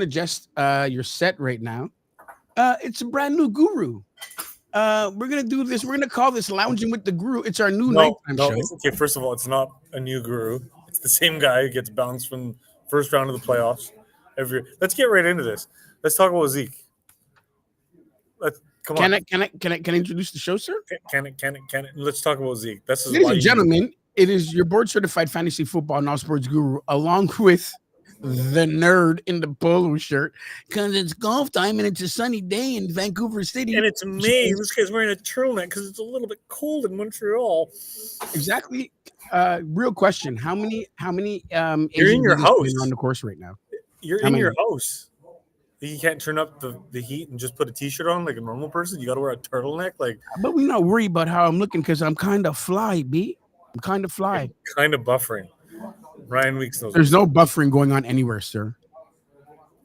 adjust your set right now. It's a brand new guru. We're gonna do this. We're gonna call this "Lounging with the Guru." It's our new No, nighttime no. show. It's, okay, first of all, it's not a new guru. It's the same guy who gets bounced from first round of the playoffs. Let's get right into this. Let's talk about Zeke. Let's come on. Can I introduce the show, sir? Can it? Let's talk about Zeke. This is Ladies why and you. gentlemen, it is your board certified fantasy football and all sports guru, along with the nerd in the polo shirt, because it's golf time and it's a sunny day in Vancouver City. And it's May. This guy's wearing a turtleneck because it's a little bit cold in Montreal. Exactly. Real question: How many? You're in your house on the course right now? You're in your house. You can't turn up the heat and just put a t-shirt on like a normal person. You got to wear a turtleneck, like. But we're not worried about how I'm looking because I'm kind of fly, B. I'm kind of fly. Kind of buffering. Ryan Weeks knows. There's no buffering going on anywhere, sir.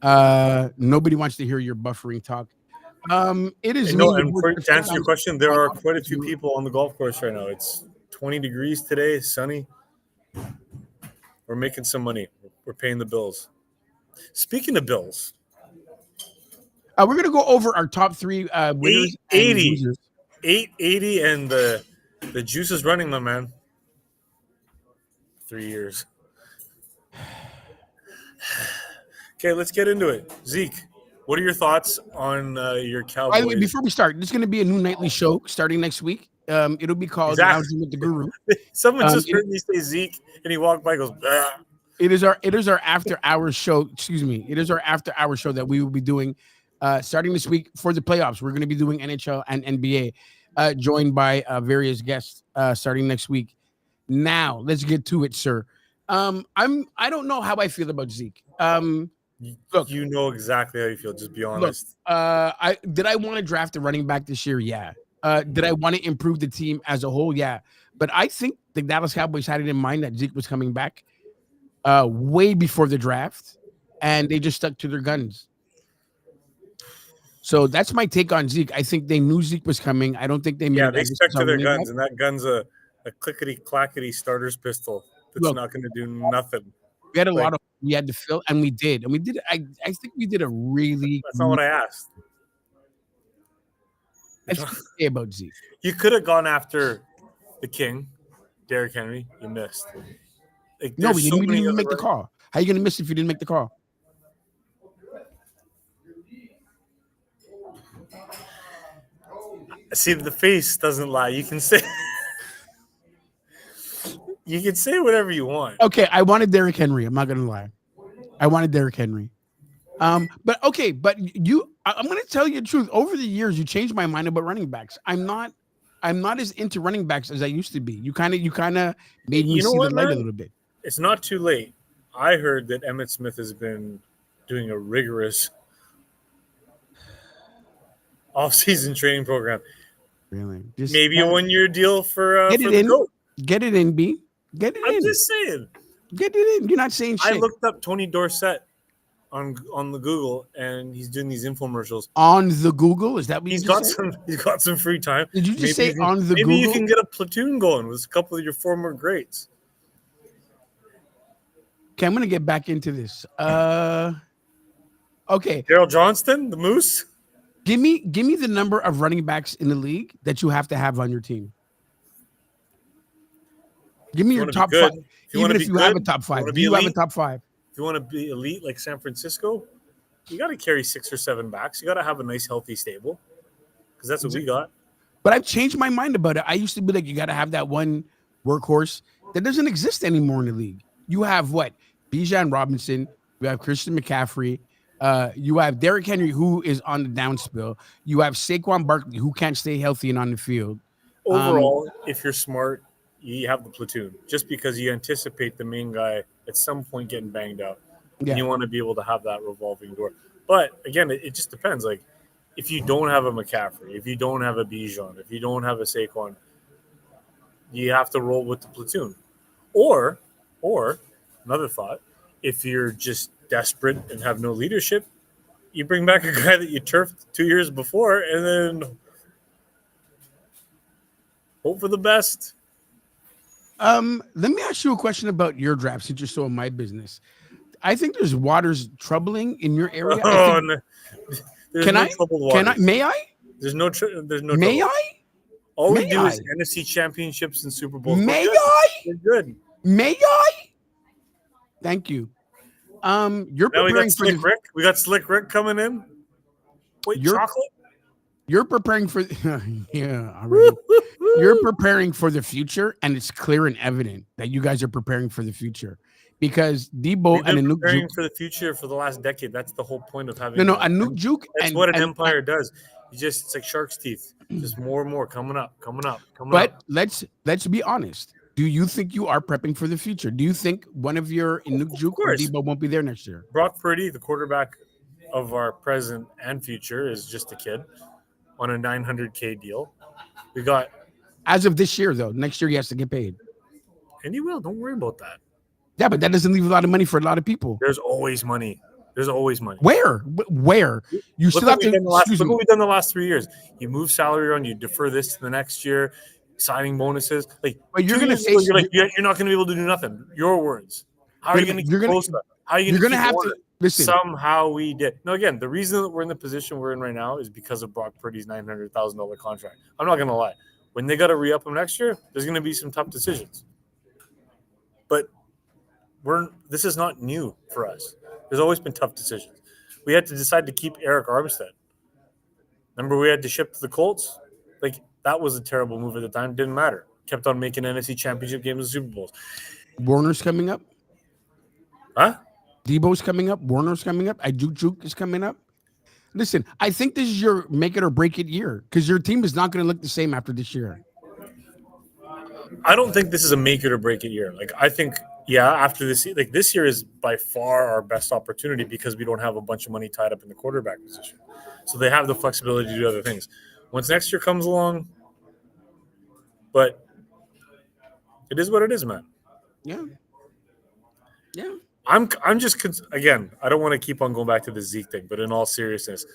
Nobody wants to hear your buffering talk. It is no. And to answer your question, there are quite a few people on the golf course right now. It's 20 degrees today, sunny. We're making some money. We're paying the bills. Speaking of bills, we're going to go over our top three winners. 880, and the juice is running, my man. 3 years. Okay, let's get into it. Zeke, what are your thoughts on your Cowboys? By the way, before we start, this is going to be a new nightly show starting next week. It'll be called Lounging with the Guru. Someone just heard me say Zeke, and he walked by and goes, bah. It is our after hours show. Excuse me. It is our after hours show that we will be doing starting this week for the playoffs. We're going to be doing NHL and NBA, joined by various guests starting next week. Now let's get to it, sir. I don't know how I feel about Zeke. Look, you know exactly how you feel. Just be honest. Did I want to draft a running back this year? Yeah. Did I want to improve the team as a whole? Yeah. But I think the Dallas Cowboys had it in mind that Zeke was coming back way before the draft, and they just stuck to their guns. So that's my take on Zeke. I think they knew Zeke was coming. I don't think they they stuck to their guns, and that gun's a clickety clackety starter's pistol. That's not going to do nothing. We had we had to fill, and we did. I think we did a really. That's not what I asked. That's what I say about Zeke. You could have gone after the king, Derrick Henry. You missed. Like, no, we didn't even make the call. How are you going to miss if you didn't make the call? See, the face doesn't lie. You can say whatever you want. Okay, I wanted Derrick Henry. I'm not going to lie. I wanted Derrick Henry. I'm going to tell you the truth. Over the years, you changed my mind about running backs. I'm not as into running backs as I used to be. You kind of made me see the light a little bit. It's not too late. I heard that Emmitt Smith has been doing a rigorous off-season training program. Really? Maybe a 1-year deal for get it in. GOAT. Get it in, B. Get it in. I'm just saying. Get it in. You're not saying shit. I looked up Tony Dorsett on the Google, and he's doing these infomercials. On the Google? Is that what he's got some? He's got some free time. Did you just say on the Google? Maybe you can get a platoon going with a couple of your former greats. Okay, I'm going to get back into this. Okay. Daryl Johnston, the Moose. Give me the number of running backs in the league that you have to have on your team. Give me your top 5. Even if you have a top 5. Do you have a top 5? If you want to be elite like San Francisco, you got to carry 6 or 7 backs. You got to have a nice, healthy stable because that's what we got. But I've changed my mind about it. I used to be like, you got to have that one workhorse that doesn't exist anymore in the league. You have what? Bijan Robinson. You have Christian McCaffrey. You have Derrick Henry, who is on the downspill. You have Saquon Barkley, who can't stay healthy and on the field. Overall, if you're smart, you have the platoon just because you anticipate the main guy at some point getting banged out. Yeah. And you want to be able to have that revolving door. But again, it just depends. Like if you don't have a McCaffrey, if you don't have a Bijan, if you don't have a Saquon, you have to roll with the platoon. Or another thought, if you're just desperate and have no leadership, you bring back a guy that you turfed 2 years before and then hope for the best. Let me ask you a question about your draft since you're so in my business. I think there's waters troubling in your area. Oh, no. Can I? May I? There's no May trouble. I? All we May do I? is NFC championships and Super Bowls. May I? We're good. May I? Thank you. You're Now we got preparing for Slick Rick. We got Slick Rick coming in. Wait, chocolate? You're preparing for yeah, already. You're preparing for the future, and it's clear and evident that you guys are preparing for the future because Debo We've been and Anuk preparing Juke. for the future for the last decade. That's the whole point of having. No, Anuk Juke. That's what an empire does. It's like shark's teeth, just more and more coming up. But let's be honest. Do you think you are prepping for the future? Do you think one of your Anuk Juke or Debo won't be there next year? Brock Purdy, the quarterback of our present and future, is just a kid on a $900K deal. We got as of this year, though. Next year he has to get paid, and he will. Don't worry about that. Yeah, but that doesn't leave a lot of money for a lot of people. There's always money. Where? You still have to. Look what we've done the last 3 years. You move salary around. You defer this to the next year. Signing bonuses. Like, but you're gonna face. You're not gonna be able to do nothing. Your words. How are you gonna keep close to that? How are you gonna have to listen. Somehow we did. No, again, the reason that we're in the position we're in right now is because of Brock Purdy's $900,000 contract. I'm not gonna lie. When they got to re-up him next year, there's gonna be some tough decisions. But this is not new for us. There's always been tough decisions. We had to decide to keep Eric Armstead. Remember, we had to ship to the Colts. Like, that was a terrible move at the time. Didn't matter. Kept on making NFC Championship games and Super Bowls. Warner's coming up. Huh? Debo's coming up. Warner's coming up. Juke is coming up. Listen, I think this is your make it or break it year because your team is not going to look the same after this year. I don't think this is a make it or break it year. Like, I think, after this, like, this year is by far our best opportunity because we don't have a bunch of money tied up in the quarterback position. So they have the flexibility to do other things. Once next year comes along, but it is what it is, man. Yeah. I'm just again. I don't want to keep on going back to the Zeke thing, but in all seriousness,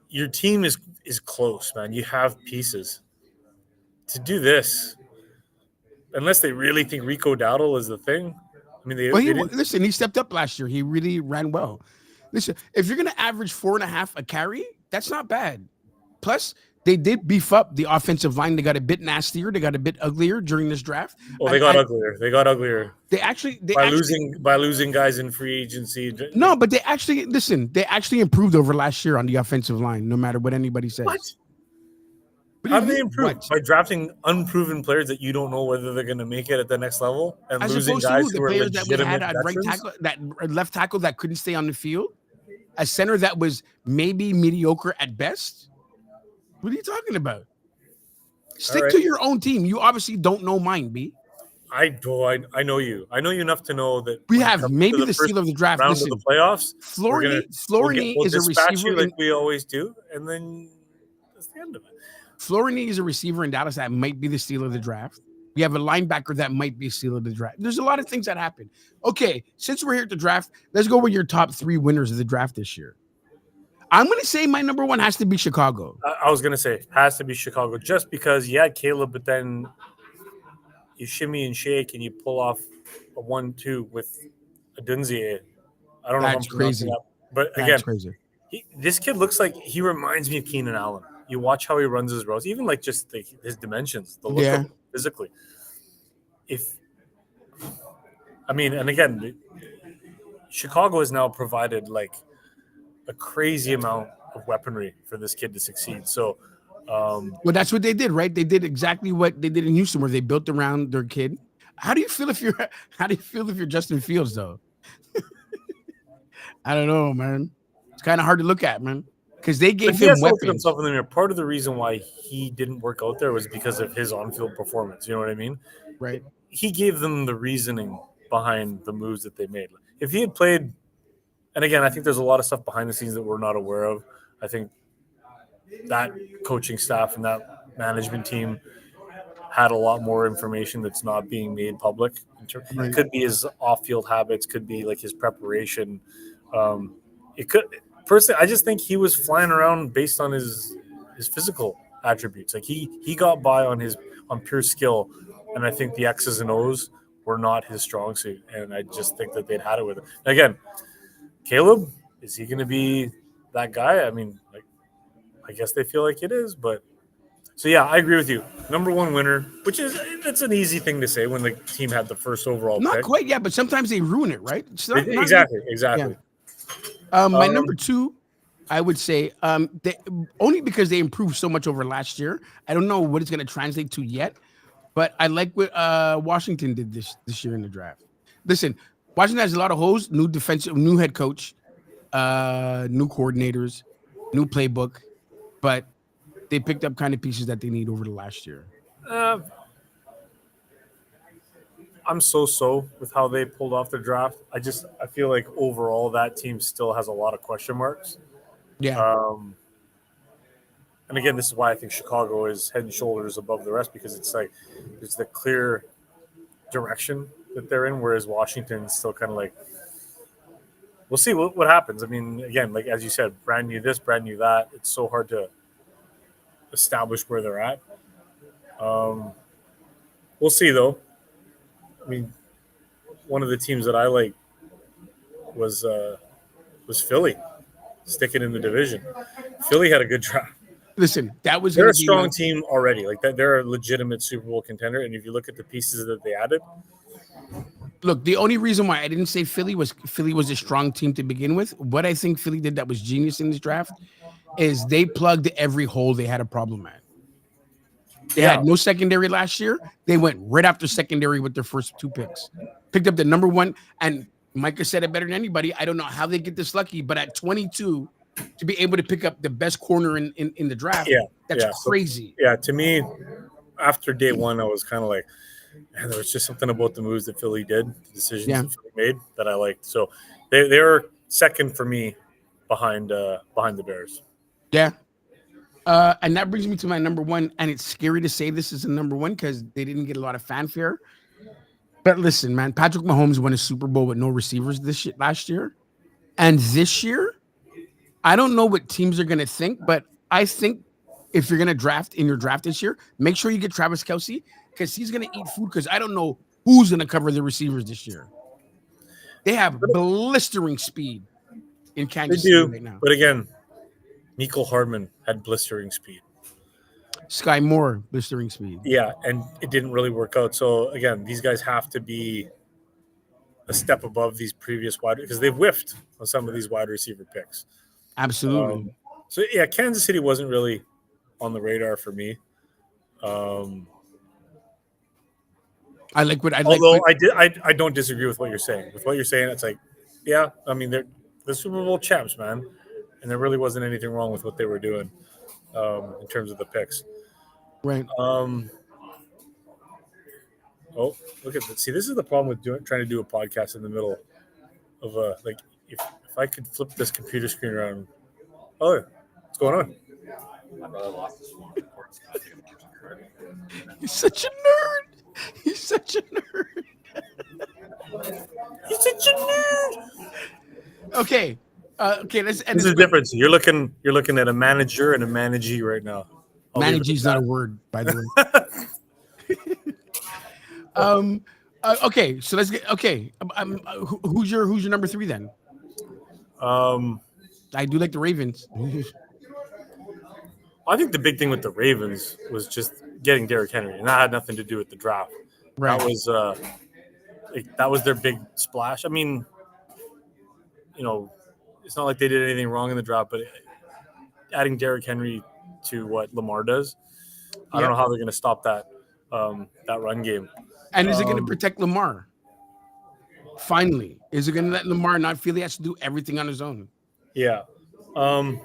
your team is close, man. You have pieces to do this, unless they really think Rico Dowdle is the thing. I mean, listen. He stepped up last year. He really ran well. Listen, if you're going to average 4.5 a carry, that's not bad. Plus, they did beef up the offensive line. They got a bit nastier. They got a bit uglier during this draft. Oh, they got uglier. They got uglier. By losing guys in free agency. No, but they actually improved over last year on the offensive line. No matter what anybody says. What? How do they improve? By drafting unproven players that you don't know whether they're going to make it at the next level, and as losing guys who are players that we had at right tackle, that left tackle that couldn't stay on the field, a center that was maybe mediocre at best. What are you talking about? Stick to your own team. You obviously don't know mine, B. I know you. I know you enough to know that we have maybe the steal of the draft. Round of the playoffs. Florini is a receiver like we always do, and then that's the end of it. Florini is a receiver in Dallas that might be the steal of the draft. We have a linebacker that might be a steal of the draft. There's a lot of things that happen. Okay, since we're here at the draft, let's go with your top 3 winners of the draft this year. I'm going to say my number 1 has to be Chicago. I was going to say has to be Chicago just because you had Caleb, but then you shimmy and shake and you pull off a 1-2 with a Dunzier. I don't know. That's crazy. But That's again, crazy. This kid looks like he reminds me of Keenan Allen. You watch how he runs his routes, even like just his dimensions, the look of him physically. And again, Chicago has now provided like a crazy amount of weaponry for this kid to succeed. So, well, that's what they did, right? They did exactly what they did in Houston, where they built around their kid. How do you feel if you're Justin Fields, though? I don't know, man. It's kind of hard to look at, man, because they gave him weapons. Himself in the mirror. Part of the reason why he didn't work out there was because of his on-field performance. You know what I mean? Right. He gave them the reasoning behind the moves that they made. If he had played, and again, I think there's a lot of stuff behind the scenes that we're not aware of. I think that coaching staff and that management team had a lot more information that's not being made public. It could be his off-field habits, could be like his preparation. It could personally, I just think he was flying around based on his physical attributes. Like he got by on pure skill, and I think the X's and O's were not his strong suit, and I just think that they'd had it with him. Again, Caleb, is he going to be that guy? I mean, like, I guess they feel like it is, but so yeah, I agree with you. Number one winner, which is that's an easy thing to say when the team had the first overall Not pick. quite, yeah, but sometimes they ruin it, right? Exactly. Yeah. My number two, I would say, only because they improved so much over last year. I don't know what it's going to translate to yet, but I like what Washington did this year in the draft. Listen, Washington has a lot of holes, new head coach, new coordinators, new playbook, but they picked up kind of pieces that they need over the last year. I'm so with how they pulled off the draft. I feel like overall that team still has a lot of question marks. Yeah. And again, this is why I think Chicago is head and shoulders above the rest, because it's like it's the clear direction that they're in, whereas Washington's still kind of like, we'll see what happens. I mean, again, like as you said, brand new this, brand new that. It's so hard to establish where they're at. We'll see, though. I mean, one of the teams that I like was Philly, sticking in the division. Philly had a good draft. Listen, they're a strong team already. Like that, they're a legitimate Super Bowl contender. And if you look at the pieces that they added, look, the only reason why I didn't say Philly was a strong team to begin with. What I think Philly did that was genius in this draft is they plugged every hole they had a problem at. They had no secondary last year. They went right after secondary with their first two picks. Picked up the number one, and Micah said it better than anybody. I don't know how they get this lucky, but at 22, to be able to pick up the best corner in the draft, that's crazy. So, to me, after day one, I was kind of like, man, there was just something about the moves that Philly did, the decisions that Philly made that I liked. So they're second for me behind the Bears. Yeah. And that brings me to my number one, and it's scary to say this is a number one because they didn't get a lot of fanfare. But listen, man, Patrick Mahomes won a Super Bowl with no receivers last year. And this year, I don't know what teams are going to think, but I think if you're going to draft in your draft this year, make sure you get Travis Kelce because he's going to eat food because I don't know who's going to cover the receivers this year. They have blistering speed in Kansas City right now. But again, Nico Hardman had blistering speed. Sky Moore, blistering speed. Yeah, and it didn't really work out. So, again, these guys have to be a step above these previous wide because they've whiffed on some of these wide receiver picks. Absolutely. So, Kansas City wasn't really on the radar for me. I don't disagree with what you're saying. With what you're saying, it's like, yeah, I mean, they're the Super Bowl champs, man. And there really wasn't anything wrong with what they were doing in terms of the picks. Right. Oh, look at that. See, this is the problem with trying to do a podcast in the middle of if I could flip this computer screen around. Oh, what's going on? My brother lost his one. He's such a nerd. He's such a nerd. He's such a nerd. Okay. Okay, let's end. This is the difference. You're looking at a manager and a managee right now. Managee is not a word, by the way. Okay, so let's get who's your number three then? I do like the Ravens. I think the big thing with the Ravens was just getting Derrick Henry, and that had nothing to do with the draft. Right. That was their big splash. I mean, it's not like they did anything wrong in the draft, but adding Derrick Henry to what Lamar does, I don't know how they're going to stop that run game. And is it going to protect Lamar? Finally, is it going to let Lamar not feel he has to do everything on his own? Yeah. To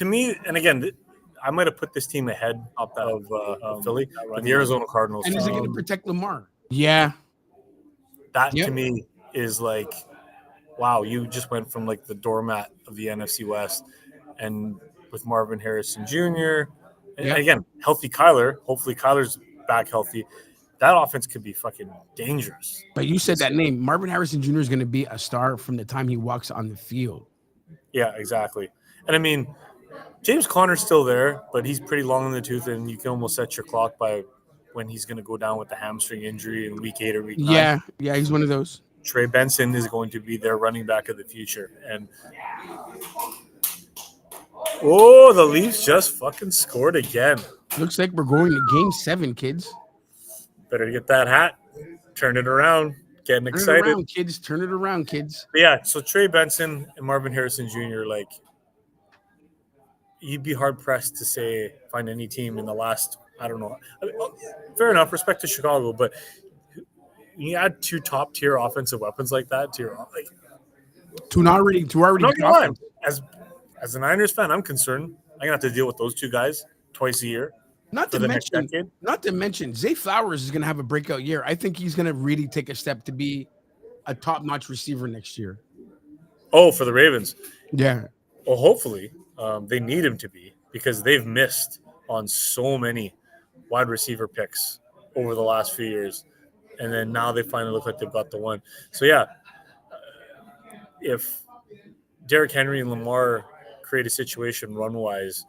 me, and again, I might have put this team ahead of Philly, but the Arizona Cardinals. And is it going to protect Lamar? Yeah. That to me is like, wow, you just went from like the doormat of the NFC West, and with Marvin Harrison Jr. And again, healthy Kyler. Hopefully, Kyler's back healthy. That offense could be fucking dangerous. But you said that name. Marvin Harrison Jr. is going to be a star from the time he walks on the field. Yeah, exactly. And I mean, James Conner's still there, but he's pretty long in the tooth, and you can almost set your clock by when he's going to go down with the hamstring injury in week 8 or week 9. Yeah, he's one of those. Trey Benson is going to be their running back of the future. And the Leafs just fucking scored again. Looks like we're going to game 7, kids. Better get that hat. Turn it around. Getting excited. Turn it around, kids. Turn it around, kids. But yeah, so Trey Benson and Marvin Harrison Jr., like, you'd be hard-pressed to find any team in the last, I don't know. I mean, fair enough, respect to Chicago, but you add 2 top-tier offensive weapons like that to your To already not gonna lie, as a Niners fan, I'm concerned. I'm gonna have to deal with those 2 guys twice a year. Not to mention, Zay Flowers is going to have a breakout year. I think he's going to really take a step to be a top-notch receiver next year. Oh, for the Ravens. Yeah. Well, hopefully they need him to be, because they've missed on so many wide receiver picks over the last few years. And then now they finally look like they've got the one. So, yeah, if Derrick Henry and Lamar create a situation run-wise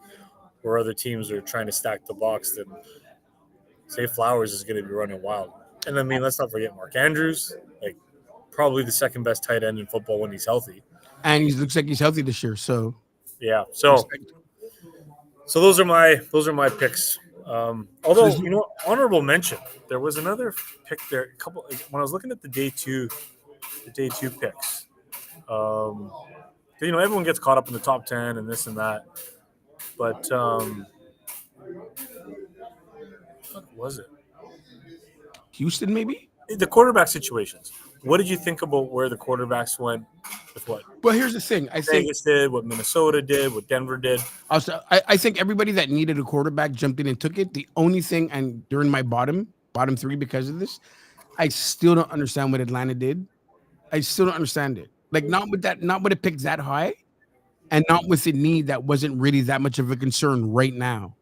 where other teams are trying to stack the box, then Zay Flowers is going to be running wild. And I mean, let's not forget Mark Andrews, like probably the second best tight end in football when he's healthy. And he looks like he's healthy this year. So yeah, so those are my picks. Although honorable mention, there was another pick there. When I was looking at the day two picks. Everyone gets caught up in the top 10 and this and that. But what was it? Houston, maybe? The quarterback situations. What did you think about where the quarterbacks went with what? Well, here's the thing. I think Vegas did, what Minnesota did, what Denver did. Also, I think everybody that needed a quarterback jumped in and took it. The only thing, and during my bottom 3 because of this, I still don't understand what Atlanta did. I still don't understand it. Like, not with a pick that high. And not with the need that wasn't really that much of a concern right now.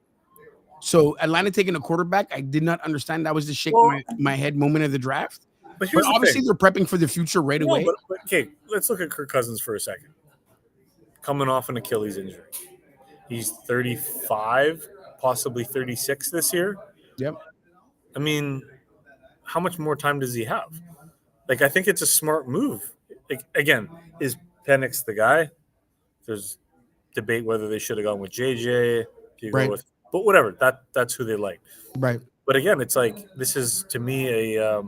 So Atlanta taking a quarterback, I did not understand. That was the shake my head moment of the draft. But obviously they're prepping for the future right away. But okay, let's look at Kirk Cousins for a second. Coming off an Achilles injury. He's 35, possibly 36 this year. Yep. I mean, how much more time does he have? Like, I think it's a smart move. Like, again, is Penix the guy? There's debate whether they should have gone with JJ. But whatever. That's who they like. Right. But again, it's like, this is to me a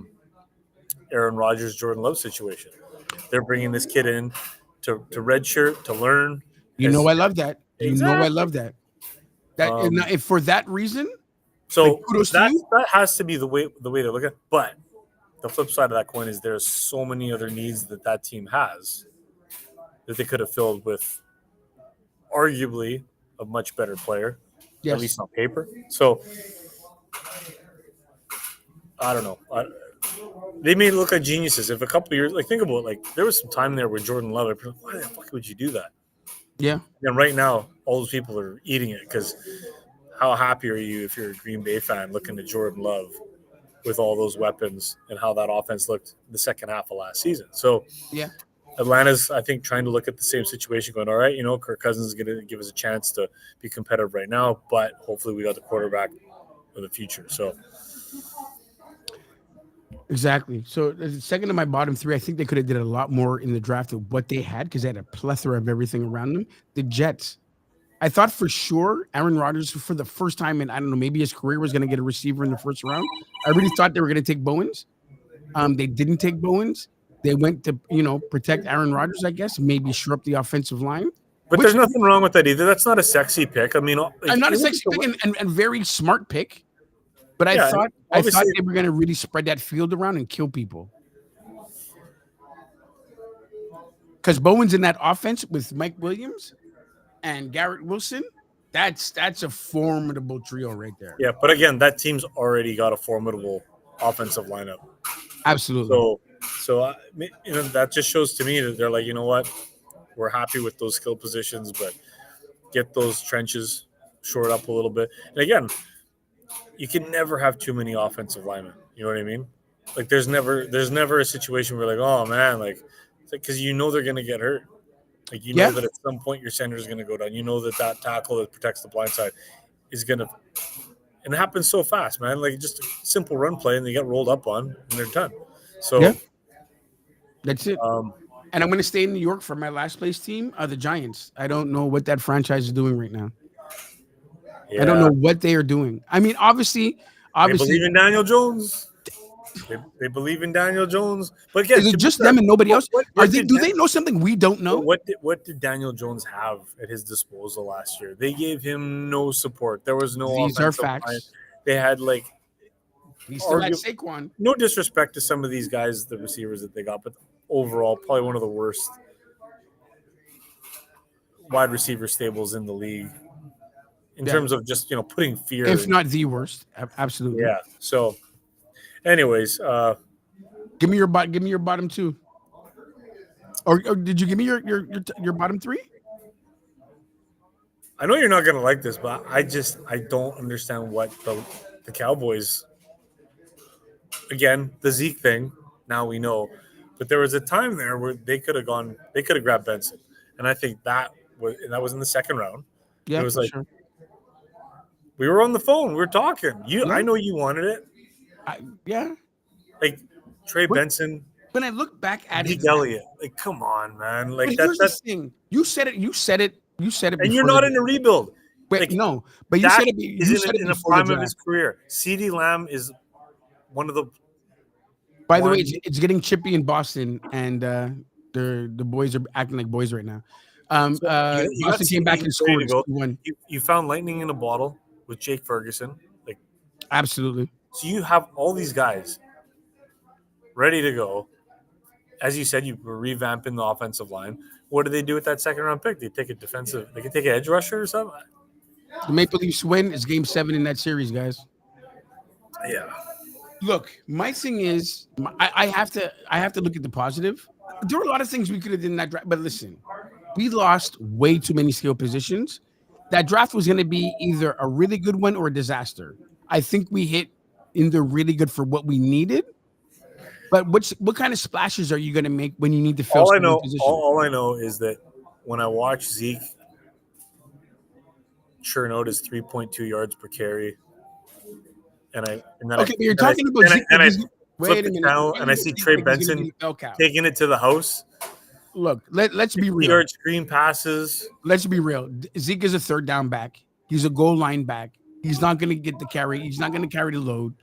Aaron Rodgers, Jordan Love situation. They're bringing this kid in to redshirt, to learn. I love that. Exactly. I love that. If for that reason. So that has to be the way to look at it. But the flip side of that coin is there's so many other needs that team has that they could have filled with arguably a much better player, at least on paper. So I don't know. They may look like geniuses. If a couple of years, like, think about it, like, there was some time there with Jordan Love. Like, why the fuck would you do that? Yeah. And right now, all those people are eating it, because how happy are you if you're a Green Bay fan looking at Jordan Love with all those weapons and how that offense looked the second half of last season? So yeah. Atlanta's, I think, trying to look at the same situation, going, all right, Kirk Cousins is going to give us a chance to be competitive right now, but hopefully we got the quarterback of the future. So exactly. So second to my bottom 3, I think they could have did a lot more in the draft of what they had, because they had a plethora of everything around them. The Jets. I thought for sure Aaron Rodgers, for the first time in, I don't know, maybe his career, was going to get a receiver in the first round. I really thought they were going to take Bowens. They didn't take Bowens. They went to, protect Aaron Rodgers, I guess, maybe shore up the offensive line. But there's nothing wrong with that either. That's not a sexy pick. I mean, not a sexy pick and very smart pick. But I thought they were going to really spread that field around and kill people. Because Bowens in that offense with Mike Williams and Garrett Wilson, that's a formidable trio right there. Yeah, but again, that team's already got a formidable offensive lineup. Absolutely. So that just shows to me that they're like, you know what, we're happy with those skill positions, but get those trenches shored up a little bit. And again, you can never have too many offensive linemen. You know what I mean? Like, there's never a situation where, like, oh man, like, because they're going to get hurt. Like, know that at some point your center is going to go down. You know that tackle that protects the blind side is going to And it happens so fast, man. Like just a simple run play, and they get rolled up on, and they're done. So Yeah. That's it. um, And I'm going to stay in New York for my last place team, the Giants. I don't know what that franchise is doing right now. yeah, I don't know what they are doing. I mean, obviously, they believe in Daniel Jones. They believe in Daniel Jones. But again, is it just them and nobody else? Do they know something we don't know? What did Daniel Jones have at his disposal last year? They gave him no support. There was no. These are facts. Line. They had like. He still had Saquon. No disrespect to some of these guys, the receivers that they got, but overall, probably one of the worst wide receiver stables in the league in terms of just putting fear. If not the worst, absolutely. Yeah. So, anyways, give me your bottom two. Or did you give me your bottom three? I know you're not gonna like this, but I don't understand what the Cowboys. Again, the Zeke thing. Now we know, but there was a time there where they could have grabbed Benson, and I think that was in the second round. Yeah, it was like sure. We were on the phone, we were talking. I know you wanted it. Yeah, like Trey Benson. When I look back at Zeke Elliott, like come on, man, like that's the thing. You said it. And you're not in a rebuild. Wait, no, but you said it. You said it in the prime of his career. CeeDee Lamb is one of the. By the way, it's getting chippy in Boston, and the boys are acting like boys right now. Boston came back and scored. You found lightning in a bottle with Jake Ferguson, like absolutely. So you have all these guys ready to go. As you said, you were revamping the offensive line. What do they do with that second round pick? They take a defensive. They can take an edge rusher or something. The Maple Leafs win. It's Game 7 in that series, guys. Yeah. Look, my thing is, I have to look at the positive. There were a lot of things we could have done in that draft, but listen, we lost way too many skill positions. That draft was going to be either a really good one or a disaster. I think we hit in the really good for what we needed. But what kind of splashes are you going to make when you need to fill? All I know is that when I watch Zeke churn out his 3.2 yards per carry, and then but you're talking about Zeke. And I flip the channel and I see Trey Benson taking it to the house. Look, let's be real. Yard screen passes. Let's be real. Zeke is a third down back. He's a goal line back. He's not going to get the carry. He's not going to carry the load.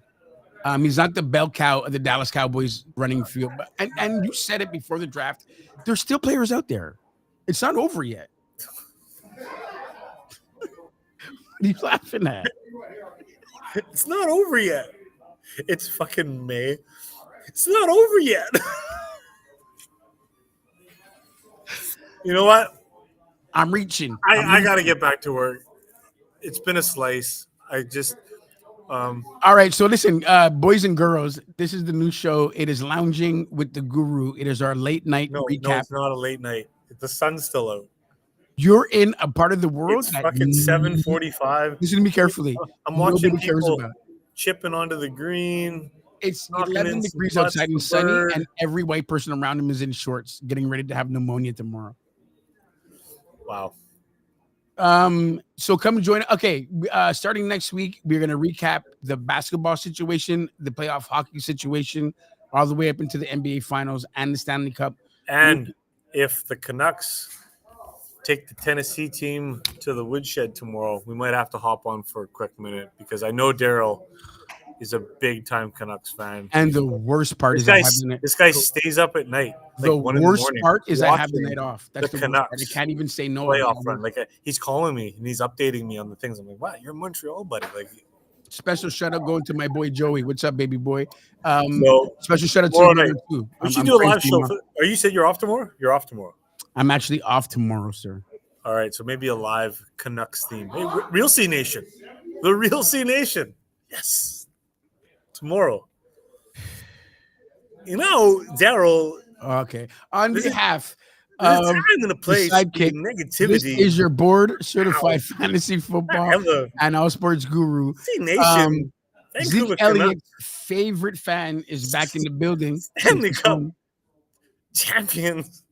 He's not the bell cow of the Dallas Cowboys running field. And you said it before the draft. There's still players out there. It's not over yet. What are you laughing at? It's not over yet. It's fucking May. It's not over yet. You know what? I'm reaching. I got to get back to work. It's been a slice. All right, so listen, boys and girls, this is the new show. It is Lounging with the Guru. It is our late night recap. No, it's not a late night. The sun's still out. You're in a part of the world. It's fucking 7:45. Listen to me carefully. I'm watching people chipping onto the green. It's 11 degrees outside and sunny, and every white person around him is in shorts, getting ready to have pneumonia tomorrow. Wow. So come join. Okay, starting next week, we're gonna recap the basketball situation, the playoff hockey situation, all the way up into the NBA Finals and the Stanley Cup. And if the Canucks take the Tennessee team to the woodshed tomorrow, we might have to hop on for a quick minute because I know Daryl is a big time Canucks fan. And the worst part this guy stays up at night. The worst part is I have the night off. That's the Canucks. I can't even say no. Playoff run. Like he's calling me and he's updating me on the things. I'm like, wow, you're in Montreal, buddy. Like, special shout out going to my boy Joey. What's up, baby boy? Special shout out to you too. We should do a live show. Are you said you're off tomorrow? You're off tomorrow. I'm actually off tomorrow, sir. All right, so maybe a live Canucks theme. Hey, Real C Nation, the Real C Nation. Yes, tomorrow. You know, Daryl. Okay, on behalf of time in a place sidekick, negativity. This is your board certified fantasy football and all sports guru. C Nation. Zeke Elliott's favorite fan is back in the building. Stanley Cup champions.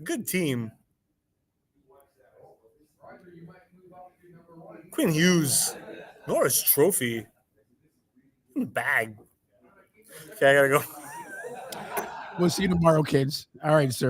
Good team. Quinn Hughes, Norris Trophy in the bag. Okay, I gotta go. We'll see you tomorrow, kids. All right, sir.